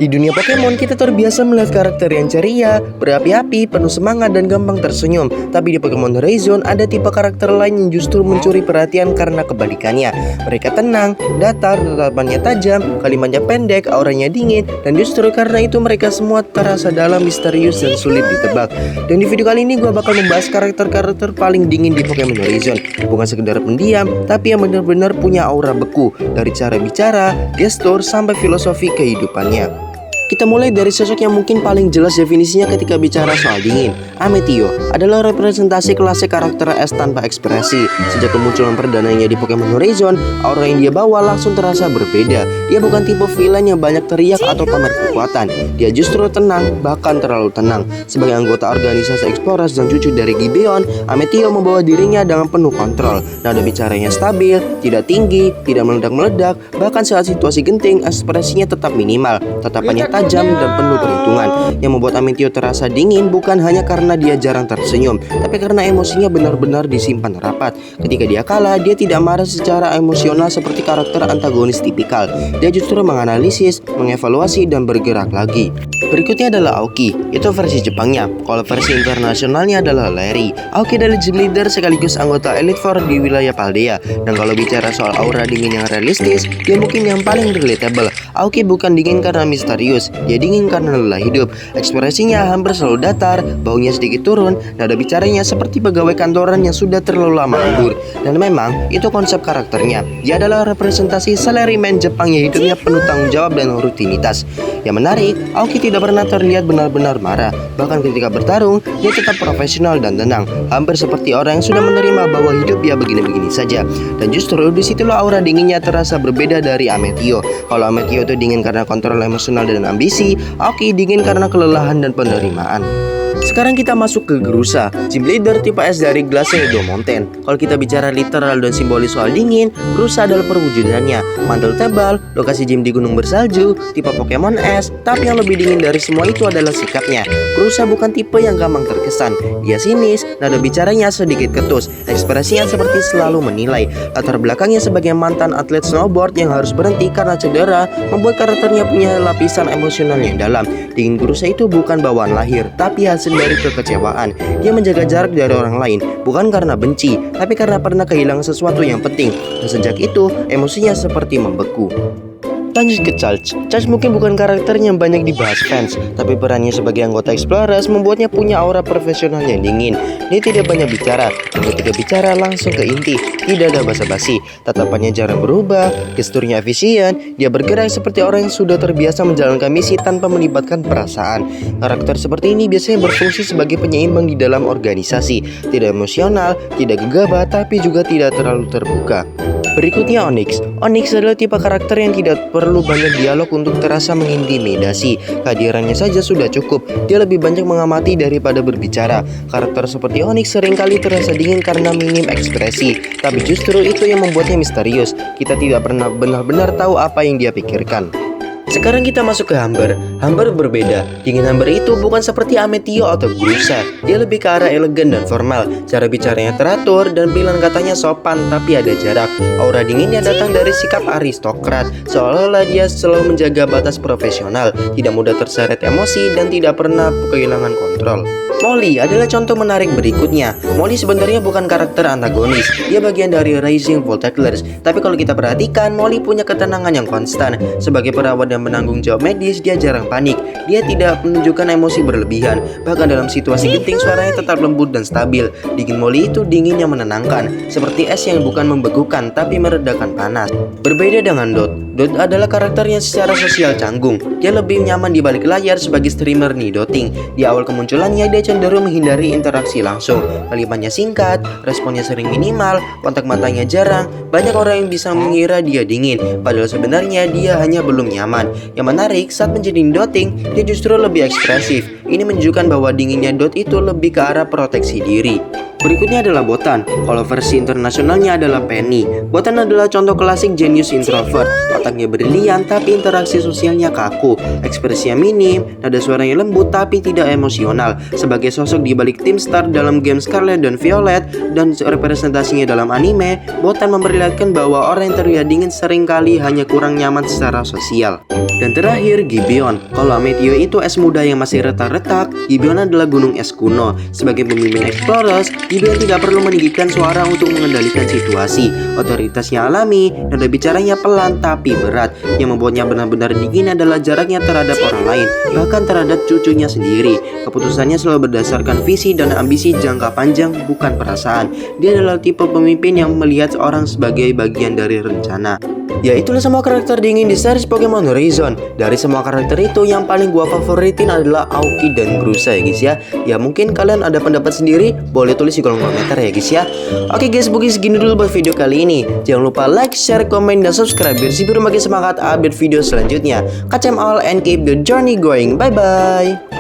Di dunia Pokemon, kita terbiasa melihat karakter yang ceria, berapi-api, penuh semangat, dan gampang tersenyum. Tapi di Pokemon Horizon, ada tipe karakter lain yang justru mencuri perhatian karena kebalikannya. Mereka tenang, datar, tatapannya tajam, kalimatnya pendek, auranya dingin, dan justru karena itu mereka semua terasa dalam, misterius, dan sulit ditebak. Dan di video kali ini gue bakal membahas karakter-karakter paling dingin di Pokemon Horizon. Bukan sekedar pendiam, tapi yang benar-benar punya aura beku. Dari cara bicara, gestur, sampai filosofi kehidupannya. Kita mulai dari sosok yang mungkin paling jelas definisinya ketika bicara soal dingin. Ametio adalah representasi klasik karakter es tanpa ekspresi. Sejak kemunculan perdananya di Pokemon Horizon, aura yang dia bawa langsung terasa berbeda. Dia bukan tipe villain yang banyak teriak atau pamer kekuatan. Dia justru tenang, bahkan terlalu tenang. Sebagai anggota organisasi Explorers dan cucu dari Gibeon, Ametio membawa dirinya dengan penuh kontrol. Nada bicaranya stabil, tidak tinggi, tidak meledak-meledak. Bahkan saat situasi genting, ekspresinya tetap minimal. Tatapannya tajam dan penuh perhitungan. Yang membuat Ametio terasa dingin bukan hanya karena dia jarang tersenyum, tapi karena emosinya benar-benar disimpan rapat. Ketika dia kalah, dia tidak marah secara emosional seperti karakter antagonis tipikal. Dia justru menganalisis, mengevaluasi, dan bergerak lagi. Berikutnya adalah Aoki, itu versi Jepangnya. Kalau versi internasionalnya adalah Larry. Aoki adalah gym leader sekaligus anggota Elite Four di wilayah Paldea. Dan kalau bicara soal aura dingin yang realistis, dia mungkin yang paling relatable. Aoki bukan dingin karena misterius, dia dingin karena lelah hidup. Ekspresinya hampir selalu datar, baunya sedikit turun, nada bicaranya seperti pegawai kantoran yang sudah terlalu lama nganggur. Dan memang itu konsep karakternya. Dia adalah representasi salaryman Jepang yang hidupnya penuh tanggung jawab dan rutinitas. Yang menarik, Aoki tidak pernah terlihat benar-benar marah. Bahkan ketika bertarung, dia tetap profesional dan tenang, hampir seperti orang yang sudah menerima bahwa hidup ya begini-begini saja. Dan justru disitulah aura dinginnya terasa berbeda dari Ametio. Kalau Ametio itu dingin karena kontrol emosional dan ambisi, Aoki dingin karena kelelahan dan penerimaan. Sekarang kita masuk ke Grusa, gym leader tipe es dari Glacier Mountain. Kalau kita bicara literal dan simbolis soal dingin, Grusa adalah perwujudannya. Mantel tebal, lokasi gym di gunung bersalju, tipe Pokemon es. Tapi yang lebih dingin dari semua itu adalah sikapnya. Grusa bukan tipe yang gampang terkesan. Dia sinis, nada bicaranya sedikit ketus, ekspresinya seperti selalu menilai. Latar belakangnya sebagai mantan atlet snowboard yang harus berhenti karena cedera membuat karakternya punya lapisan emosional yang dalam. Dingin Grusa itu bukan bawaan lahir, tapi hasil dari kekecewaan. Dia menjaga jarak dari orang lain, bukan karena benci, tapi karena pernah kehilangan sesuatu yang penting. Dan sejak itu, emosinya seperti membeku. Lanjut ke Charge. Charge mungkin bukan karakter yang banyak dibahas fans, tapi perannya sebagai anggota Explorers membuatnya punya aura profesional yang dingin. Dia tidak banyak bicara, dan ketika bicara langsung ke inti, tidak ada basa-basi. Tatapannya jarang berubah, gesturnya efisien, dia bergerak seperti orang yang sudah terbiasa menjalankan misi tanpa melibatkan perasaan. Karakter seperti ini biasanya berfungsi sebagai penyeimbang di dalam organisasi, tidak emosional, tidak gegabah, tapi juga tidak terlalu terbuka. Berikutnya Onix. Onix adalah tipe karakter yang tidak perlu banyak dialog untuk terasa mengintimidasi. Kehadirannya saja sudah cukup. Dia lebih banyak mengamati daripada berbicara. Karakter seperti Onix seringkali terasa dingin karena minim ekspresi, tapi justru itu yang membuatnya misterius. Kita tidak pernah benar-benar tahu apa yang dia pikirkan. Sekarang kita masuk ke Humber. Humber berbeda. Dingin Humber itu bukan seperti Ametio atau Grusa. Dia lebih ke arah elegan dan formal. Cara bicaranya teratur dan pilihan katanya sopan tapi ada jarak. Aura dinginnya datang dari sikap aristokrat, seolah-olah dia selalu menjaga batas profesional, tidak mudah terseret emosi dan tidak pernah kehilangan kontrol. Molly adalah contoh menarik berikutnya. Molly sebenarnya bukan karakter antagonis. Dia bagian dari Rising Volteclers. Tapi kalau kita perhatikan, Molly punya ketenangan yang konstan. Sebagai perawat dan penanggung jawab medis, dia jarang panik. Dia tidak menunjukkan emosi berlebihan. Bahkan dalam situasi genting, suaranya tetap lembut dan stabil. Dingin Molly itu dingin yang menenangkan, seperti es yang bukan membekukan tapi meredakan panas. Berbeda dengan Dot. Dot adalah karakter yang secara sosial canggung. Dia lebih nyaman di balik layar sebagai streamer nidoting. Di awal kemunculannya, dia cenderung menghindari interaksi langsung. Kalimatnya singkat, responnya sering minimal, kontak matanya jarang. Banyak orang yang bisa mengira dia dingin, padahal sebenarnya dia hanya belum nyaman. Yang menarik, saat menjadi nidoting, dia justru lebih ekspresif. Ini menunjukkan bahwa dinginnya Dot itu lebih ke arah proteksi diri. Berikutnya adalah Botan. Kalau versi internasionalnya adalah Penny. Botan adalah contoh klasik jenius introvert. Otaknya brilian tapi interaksi sosialnya kaku. Ekspresinya minim, nada suaranya lembut tapi tidak emosional. Sebagai sosok di balik tim star dalam game Scarlet dan Violet dan representasinya dalam anime, Botan memperlihatkan bahwa orang yang terlihat dingin seringkali hanya kurang nyaman secara sosial. Dan terakhir, Gibeon. Kalau Amethyst itu es muda yang masih retak-retak, Gibeon adalah gunung es kuno. Sebagai pemimpin Explorers, Gibeon tidak perlu meninggikan suara untuk mengendalikan situasi. Otoritasnya alami, nada bicaranya pelan tapi berat. Yang membuatnya benar-benar dingin adalah jaraknya terhadap orang lain, bahkan terhadap cucunya sendiri. Keputusannya selalu berdasarkan visi dan ambisi jangka panjang, bukan perasaan. Dia adalah tipe pemimpin yang melihat orang sebagai bagian dari rencana. Ya itulah semua karakter dingin di series Pokemon Horizon. Dari semua karakter itu yang paling gua favoritin adalah Aoki dan Grusa ya guys ya. Ya mungkin kalian ada pendapat sendiri, boleh tulis di kolom komentar ya guys ya. Oke guys, mungkin segini dulu buat video kali ini. Jangan lupa like, share, komen, dan subscribe biar si biru makin semangat update video selanjutnya. Catch them all and keep the journey going. Bye bye.